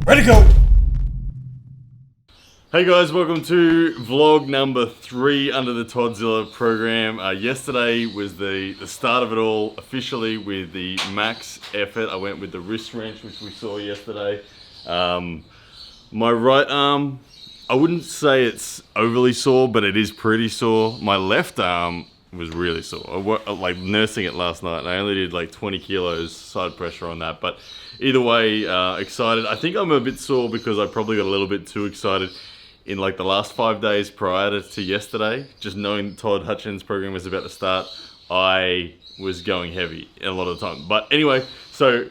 Ready to go! Hey guys, welcome to vlog number 3 under the Toddzilla program. Yesterday was the start of it all officially with the max effort. I went with the wrist wrench, which we saw yesterday. My right arm, I wouldn't say it's overly sore, but it is pretty sore. My left arm was really sore. I worked, like nursing it last night, and I only did like 20 kilos side pressure on that. But either way, excited. I think I'm a bit sore because I probably got a little bit too excited in like the last 5 days prior to yesterday. Just knowing Todd Hutchins' program was about to start, I was going heavy a lot of the time. But anyway, so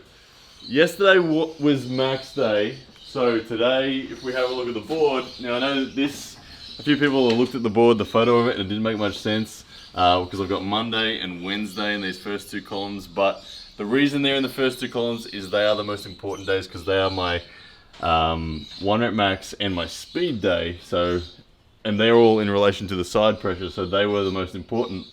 yesterday was max day. So today, if we have a look at the board, now I know that a few people have looked at the board, the photo of it, and it didn't make much sense because I've got Monday and Wednesday in these first two columns. But the reason they're in the first two columns is they are the most important days because they are my 1 rep max and my speed day. So, and they're all in relation to the side pressure, so they were the most important.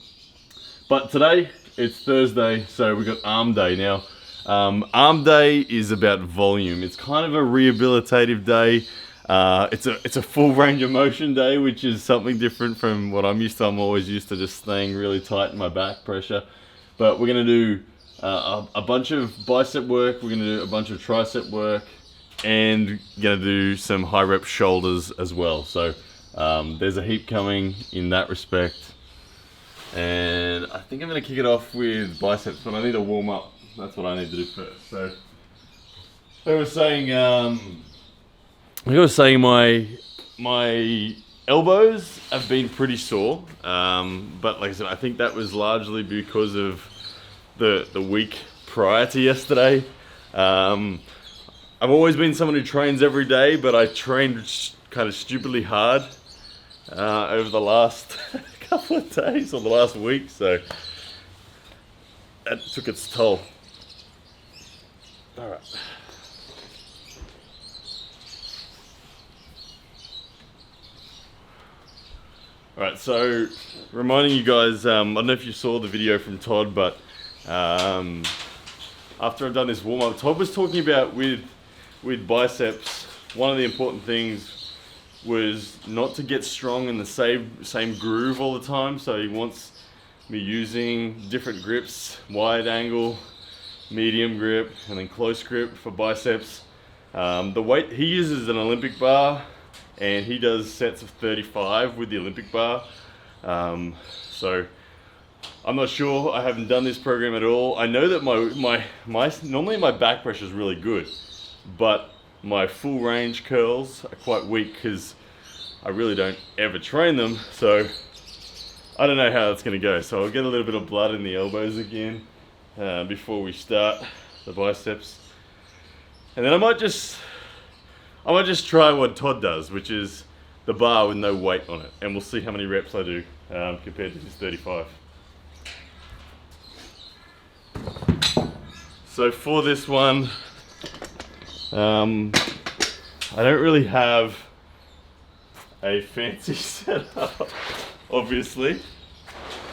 But today it's Thursday, so we got arm day. Now arm day is about volume. It's kind of a rehabilitative day. It's a full range of motion day, which is something different from what I'm used to. I'm always used to just staying really tight in my back pressure. But we're gonna do a bunch of bicep work, we're gonna do a bunch of tricep work, and gonna do some high rep shoulders as well. So there's a heap coming in that respect. And I think I'm gonna kick it off with biceps, but I need to warm up. That's what I need to do first. So I was saying my elbows have been pretty sore, but like I said, I think that was largely because of the week prior to yesterday. I've always been someone who trains every day, but I trained kind of stupidly hard over the last couple of days or the last week, so that took its toll. All right. Alright, so reminding you guys, I don't know if you saw the video from Todd, but after I've done this warm-up, Todd was talking about with biceps, one of the important things was not to get strong in the same groove all the time. So he wants me using different grips, wide angle, medium grip, and then close grip for biceps. The weight he uses is an Olympic bar, and he does sets of 35 with the Olympic bar. So I'm not sure, I haven't done this program at all. I know that normally my back pressure is really good, but my full range curls are quite weak because I really don't ever train them. So I don't know how that's gonna go. So I'll get a little bit of blood in the elbows again before we start the biceps. And then I might just try what Todd does, which is the bar with no weight on it, and we'll see how many reps I do compared to his 35. So for this one, I don't really have a fancy setup, obviously,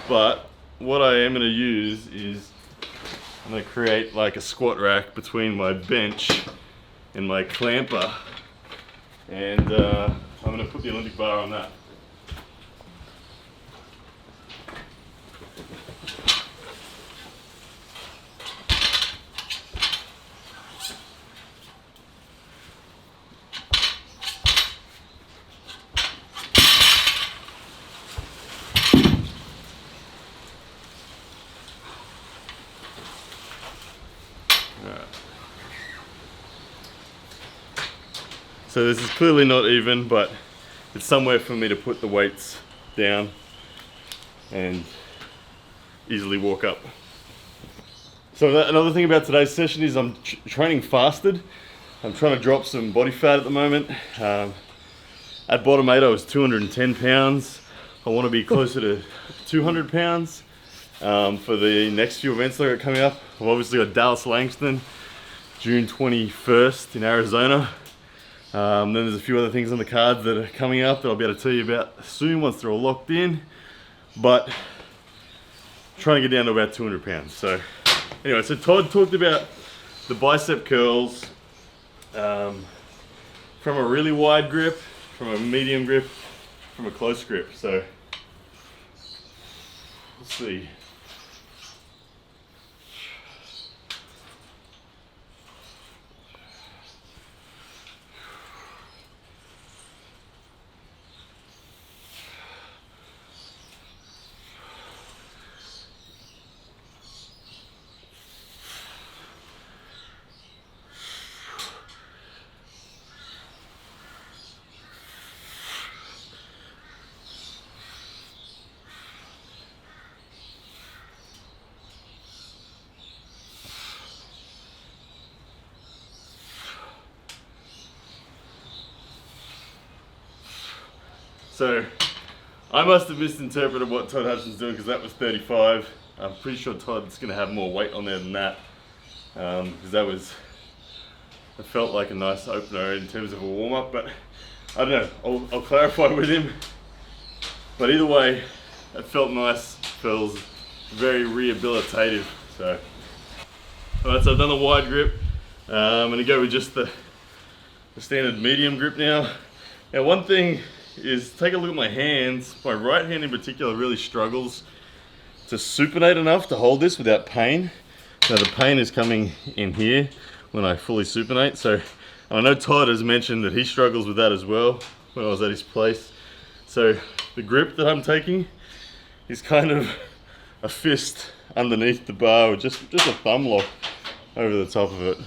but what I am going to use is I'm going to create like a squat rack between my bench and my clamper, and I'm going to put the Olympic bar on that. So this is clearly not even, but it's somewhere for me to put the weights down and easily walk up. So another thing about today's session is I'm training fasted. I'm trying to drop some body fat at the moment. At bottom 8 I was 210 pounds. I want to be closer to 200 pounds for the next few events that are coming up. I've obviously got Dallas Langston, June 21st in Arizona. Then there's a few other things on the cards that are coming up that I'll be able to tell you about soon once they're all locked in. But trying to get down to about 200 pounds. So anyway, so Todd talked about the bicep curls from a really wide grip, from a medium grip, from a close grip. So let's see. So I must have misinterpreted what Todd Hudson's doing, because that was 35. I'm pretty sure Todd's going to have more weight on there than that, because it felt like a nice opener in terms of a warm-up, but I don't know, I'll clarify with him. But either way, it felt nice, feels very rehabilitative. So, alright, so I've done the wide grip. I'm going to go with just the standard medium grip now. Now one thing is, take a look at my hands. My right hand in particular really struggles to supinate enough to hold this without pain. Now the pain is coming in here when I fully supinate. So I know Todd has mentioned that he struggles with that as well when I was at his place. So the grip that I'm taking is kind of a fist underneath the bar with just a thumb lock over the top of it.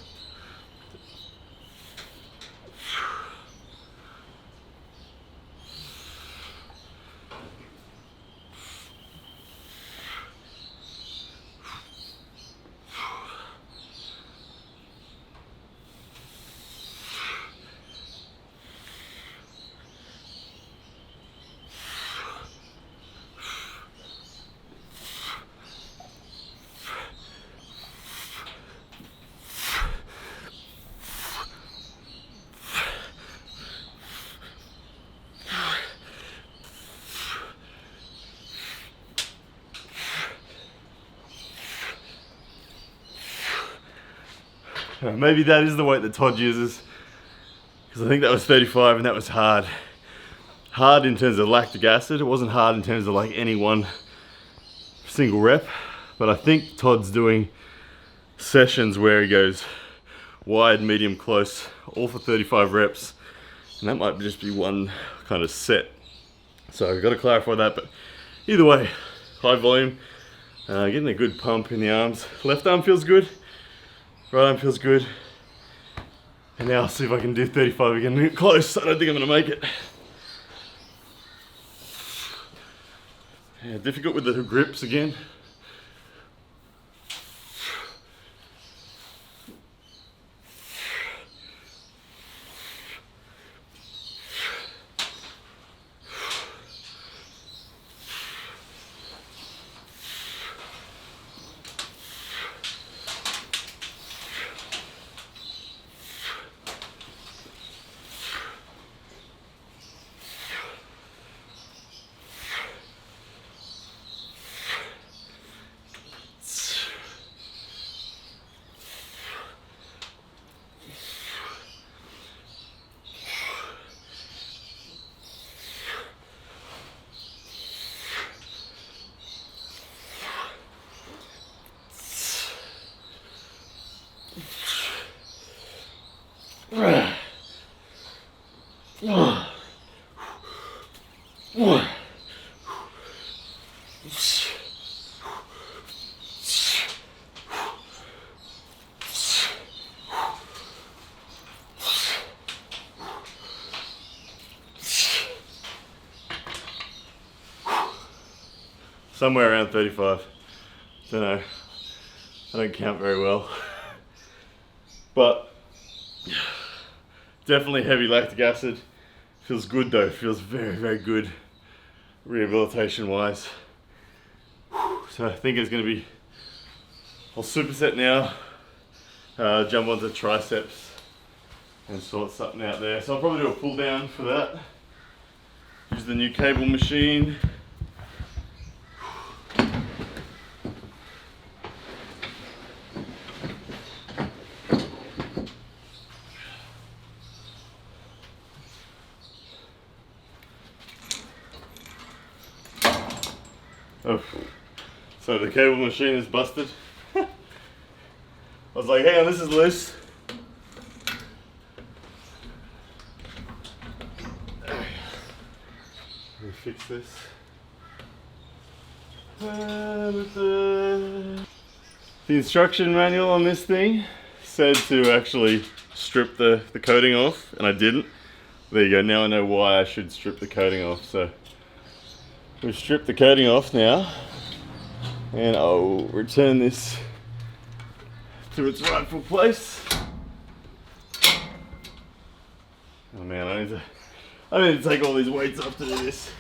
Maybe that is the weight that Todd uses, because I think that was 35 and that was hard. Hard in terms of lactic acid. It wasn't hard in terms of like any one single rep, but I think Todd's doing sessions where he goes wide, medium, close, all for 35 reps, and that might just be one kind of set. So I've got to clarify that, but either way, high volume, getting a good pump in the arms. Left arm feels good. Right arm feels good. And now I'll see if I can do 35 again. Close, I don't think I'm gonna make it. Yeah, difficult with the grips again. Somewhere around 35. Don't know. I don't count very well. But definitely heavy lactic acid. Feels good though. Feels very, very good rehabilitation wise. So I think it's going to be, I'll superset now, jump onto triceps and sort something out there. So I'll probably do a pull down for that. Use the new cable machine. Oh. So the cable machine is busted. I was like, hang on, this is loose. Let me fix this. The instruction manual on this thing said to actually strip the coating off, and I didn't. There you go, now I know why I should strip the coating off. So we've stripped the coating off now, and I'll return this to its rightful place. Oh man, I need to take all these weights off to do this.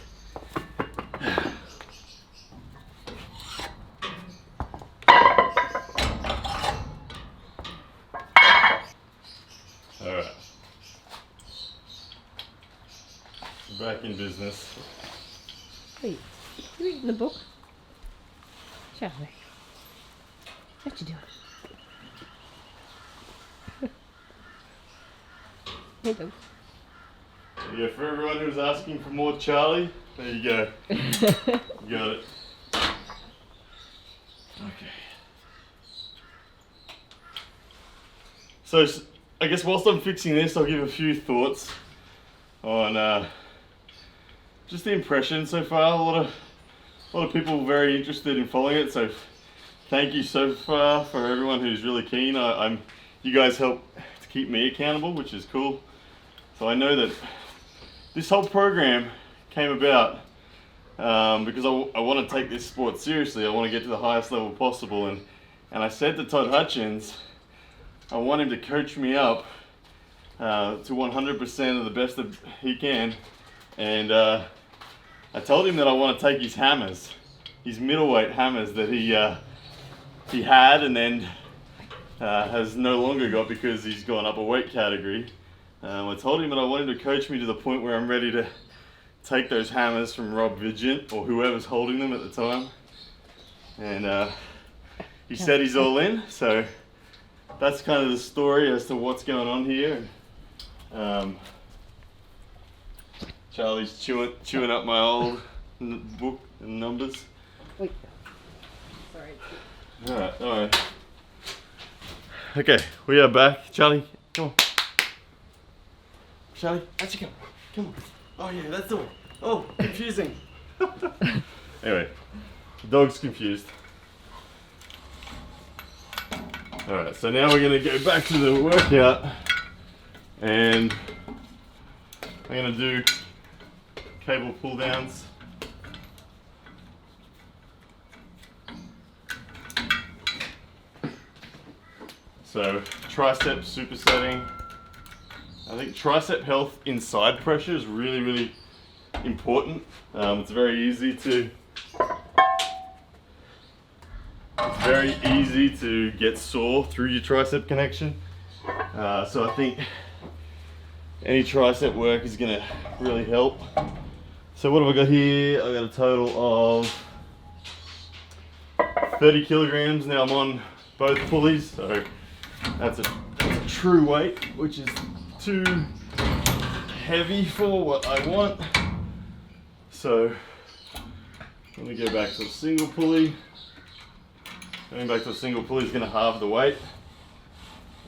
Alright. Back in business. Wait, you reading the book? Charlie. What you doing? Hey, dog. There you go, for everyone who's asking for more Charlie, there you go. You got it. Okay. So, I guess whilst I'm fixing this, I'll give a few thoughts on just the impression so far. A lot of people very interested in following it, so thank you so far for everyone who's really keen. You guys help to keep me accountable, which is cool. So I know that this whole program came about because I want to take this sport seriously. I want to get to the highest level possible, and I said to Todd Hutchins, I want him to coach me up to 100% of the best that he can, and I told him that I want to take his hammers, his middleweight hammers that he had and then has no longer got because he's gone up a weight category. I told him that I wanted to coach me to the point where I'm ready to take those hammers from Rob Vigent or whoever's holding them at the time. And he said he's all in, so that's kind of the story as to what's going on here. Charlie's chewing up my old book and numbers. Wait. Sorry. Alright. Okay, we are back. Charlie, come on. Charlie, how'd you go? Come on. Oh yeah, that's the one. Oh, confusing. Anyway, the dog's confused. Alright, so now we're going to go back to the workout, and I'm going to do cable pull downs. So tricep supersetting. I think tricep health in side pressure is really, really important. It's very easy to get sore through your tricep connection. So I think any tricep work is gonna really help. So what have I got here? I got a total of 30 kilograms. Now I'm on both pulleys, so that's a true weight, which is too heavy for what I want. So let me go back to a single pulley. Going back to a single pulley is going to halve the weight.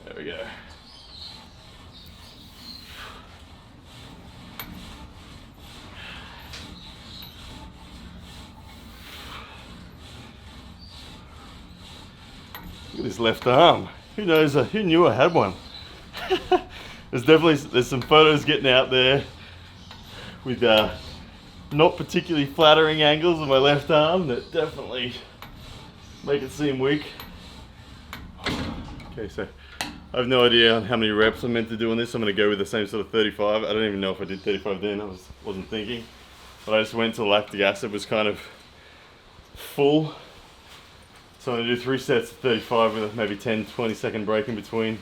There we go. Look at this left arm. Who knows? Who knew I had one? There's some photos getting out there with not particularly flattering angles of my left arm that definitely make it seem weak. Okay, so I have no idea how many reps I'm meant to do on this. I'm going to go with the same sort of 35. I don't even know if I did 35 then. I wasn't thinking, but I just went till lactic acid was kind of full. So I'm going to do 3 sets of 35 with a maybe 10-20 second break in between,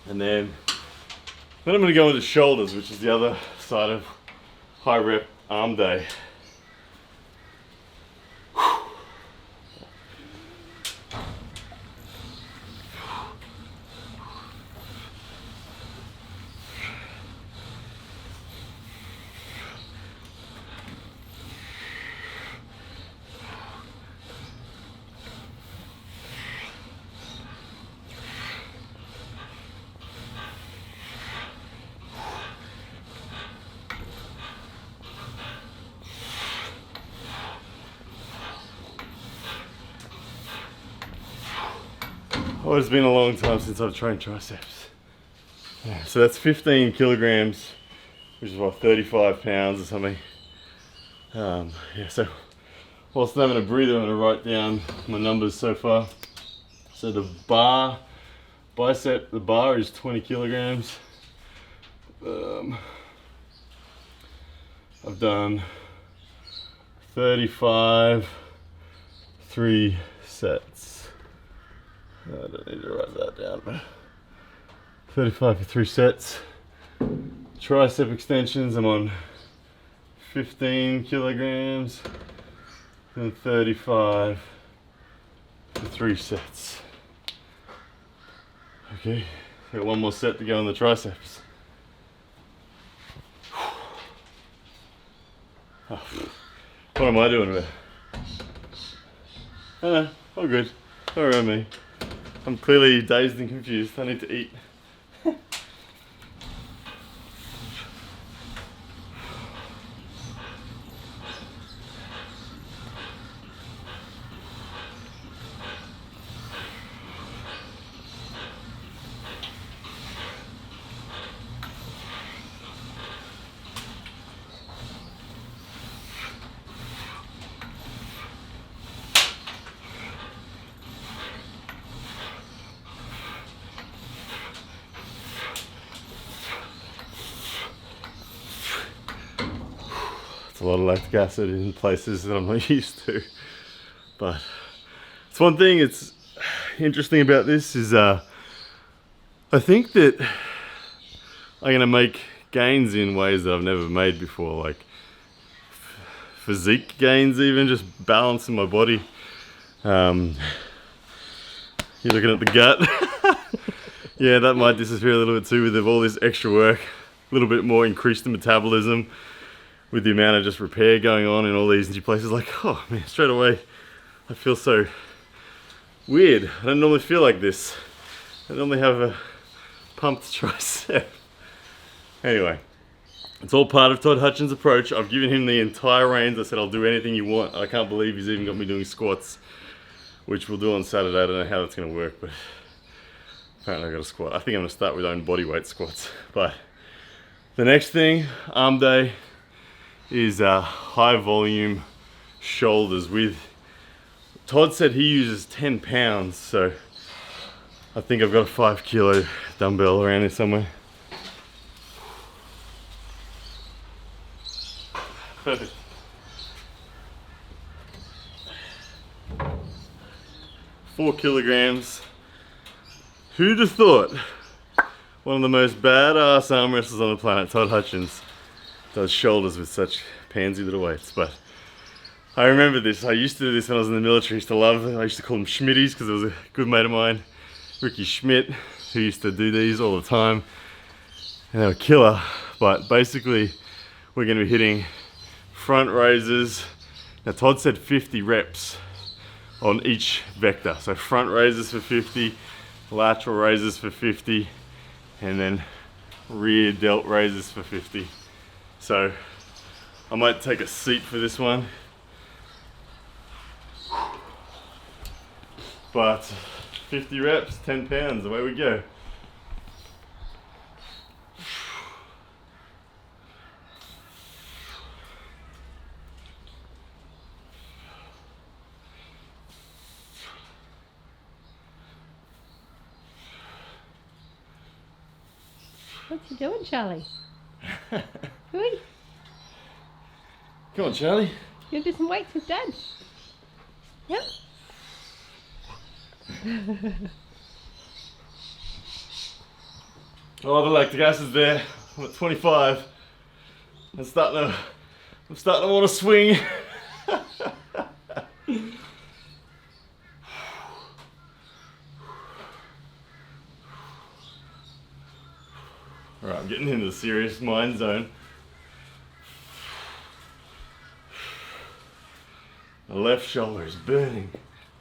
and then I'm going to go into shoulders, which is the other side of high rep arm day. Oh, it's been a long time since I've trained triceps. Yeah, so that's 15 kilograms, which is what, 35 pounds or something. Yeah, so whilst I'm having a breather, I'm going to write down my numbers so far. So the bar is 20 kilograms. I've done 35, 3 sets. I don't need to write that down, but 35 for 3 sets. Tricep extensions, I'm on 15 kilograms and 35 for 3 sets. Okay, got one more set to go on the triceps. Oh, what am I doing with it? Oh no, all good. Don't worry about me. I'm clearly dazed and confused. I need to eat. It's a lot of lactic acid in places that I'm not used to. But it's one thing it's interesting about this is I think that I'm gonna make gains in ways that I've never made before, like physique gains, even just balancing my body. You're looking at the gut. Yeah, that might disappear a little bit too with all this extra work. A little bit more increased in metabolism with the amount of just repair going on in all these new places. Like, oh man, straight away I feel so weird. I don't normally feel like this. I normally have a pumped tricep. Anyway, it's all part of Todd Hutchins' approach. I've given him the entire reins. I said, I'll do anything you want. I can't believe he's even got me doing squats, which we'll do on Saturday. I don't know how that's gonna work, but apparently I got a squat. I think I'm gonna start with own body weight squats. But the next thing, arm day, is high volume shoulders with, Todd said he uses 10 pounds, so I think I've got a 5 kilo dumbbell around here somewhere. Perfect. Four kilograms. Who'd have thought one of the most badass arm wrestlers on the planet, Todd Hutchins, does shoulders with such pansy little weights? But I remember this. I used to do this when I was in the military. I used to love it. I used to call them Schmitties because there was a good mate of mine, Ricky Schmidt, who used to do these all the time. And they were killer. But basically, we're going to be hitting front raises. Now, Todd said 50 reps on each vector. So front raises for 50, lateral raises for 50, and then rear delt raises for 50. So I might take a seat for this one. But 50 reps, 10 pounds, away we go. What's he doing, Charlie? Oi. Come on, Charlie. You do some weights with Dad. Yep. Oh, the lactic acid's there. I'm at 25. I'm starting to want to swing. Alright, I'm getting into the serious mind zone. The left shoulder is burning.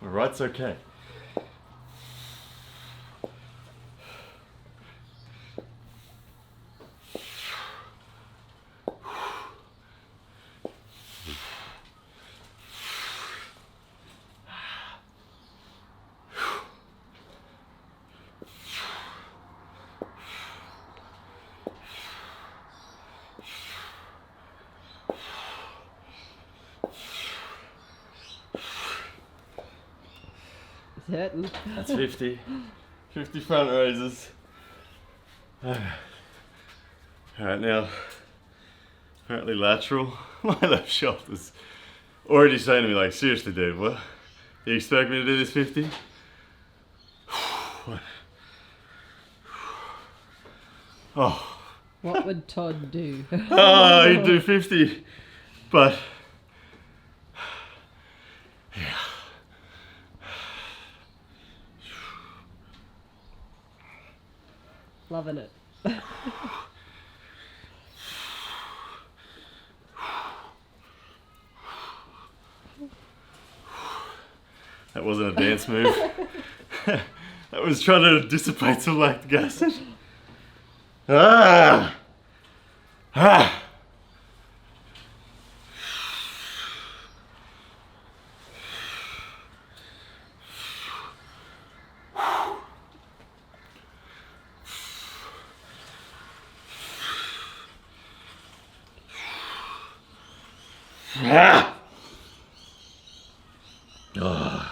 My right's okay. It's hurting. That's 50. 50 front raises. Alright, now, apparently lateral. My left shoulder's already saying to me, like, seriously, dude, what? You expect me to do this 50? Oh. What would Todd do? Oh, he'd do 50. But, yeah. Loving it. That wasn't a dance move. That was trying to dissipate some lactic acid. Ah! Ah! Ah! Oh.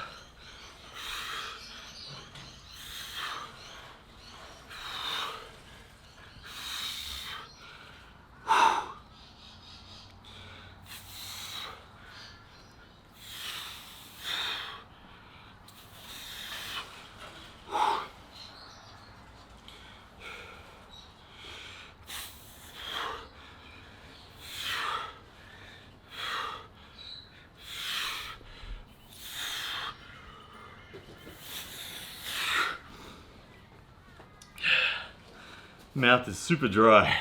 Mouth is super dry.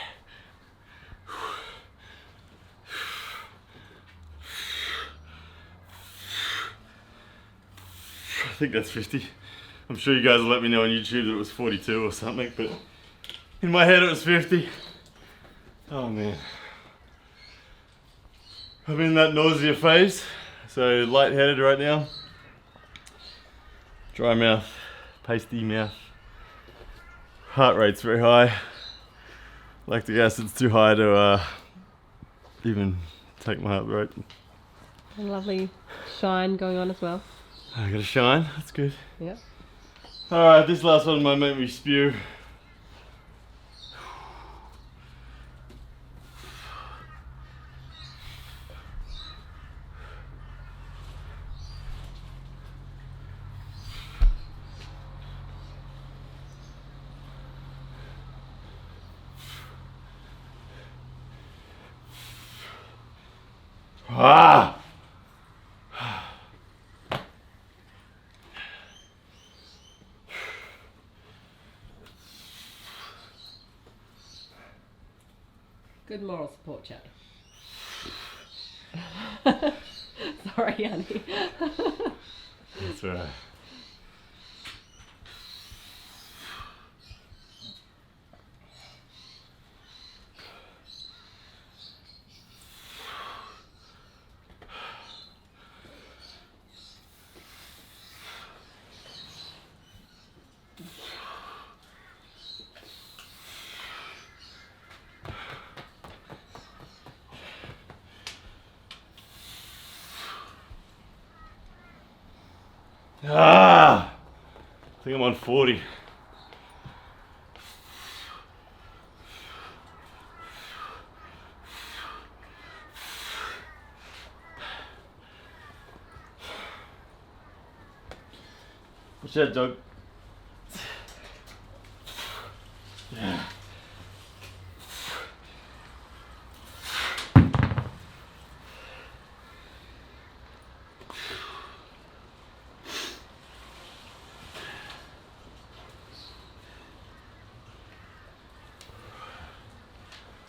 I think that's 50. I'm sure you guys will let me know on YouTube that it was 42 or something, but in my head it was 50. Oh man. I'm in that nausea phase, so lightheaded right now. Dry mouth, pasty mouth. Heart rate's very high. Lactic acid's too high to even take my heart rate. A lovely shine going on as well. I got a shine, that's good. Yep. Alright, this last one might make me spew. Ah! Good moral support, Charlie. Sorry, honey. That's right. Ah! I think I'm on 40. Watch that, dog. Yeah.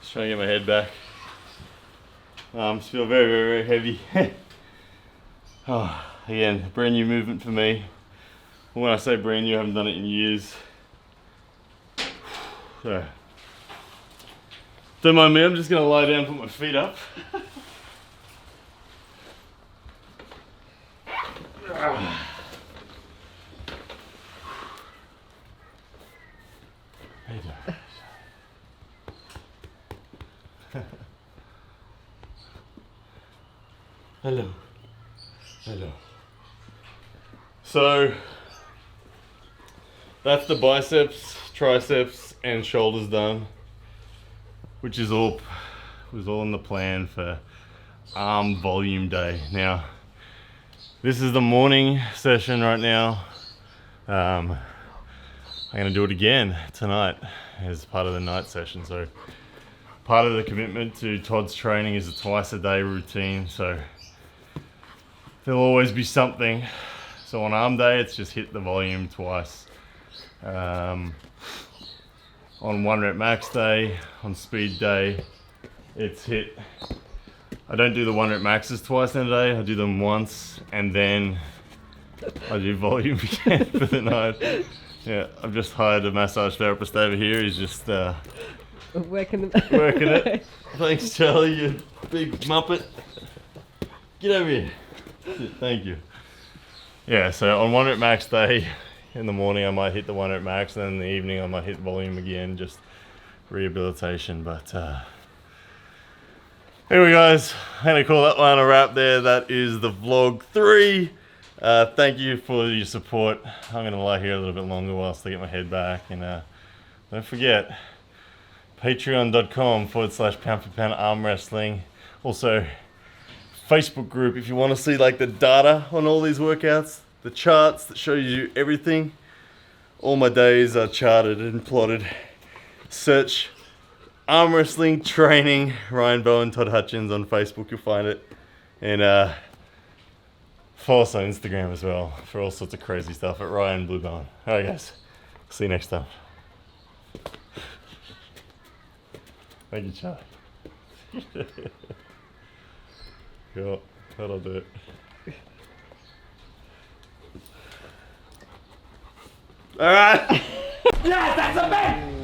Just trying to get my head back. Arms feel very, very, very heavy. Oh, again, brand new movement for me. When I say brand new, I haven't done it in years. So, don't mind me, I'm just going to lie down and put my feet up. How you doing? Hello. Hello. So that's the biceps, triceps, and shoulders done, which is all was all in the plan for arm volume day. Now, this is the morning session right now. I'm gonna do it again tonight as part of the night session. So part of the commitment to Todd's training is a twice a day routine. So there'll always be something. So on arm day, it's just hit the volume twice. On 1 rep max day, on speed day, it's hit. I don't do the 1 rep maxes twice in a day. I do them once, and then I do volume again for the night. Yeah, I've just hired a massage therapist over here. He's just working it. Thanks, Charlie, you big muppet. Get over here. Thank you. Yeah, so on 1 rep max day, in the morning I might hit the 1 rep max, and then in the evening I might hit volume again, just rehabilitation. But anyway guys, I'm gonna call that one a wrap there. That is the vlog 3. Thank you for your support. I'm gonna lie here a little bit longer whilst I get my head back, and don't forget, patreon.com/pound for pound arm wrestling. Also, Facebook group if you want to see like the data on all these workouts, the charts that show you everything. All my days are charted and plotted. Search arm wrestling training Ryan Bowen, Todd Hutchins on Facebook, you'll find it. And follow us on Instagram as well for all sorts of crazy stuff at Ryan Blue Bowen. Alright guys, see you next time. Thank you, Charlie. Cool, that'll do it. Alright! Yes, that's a man!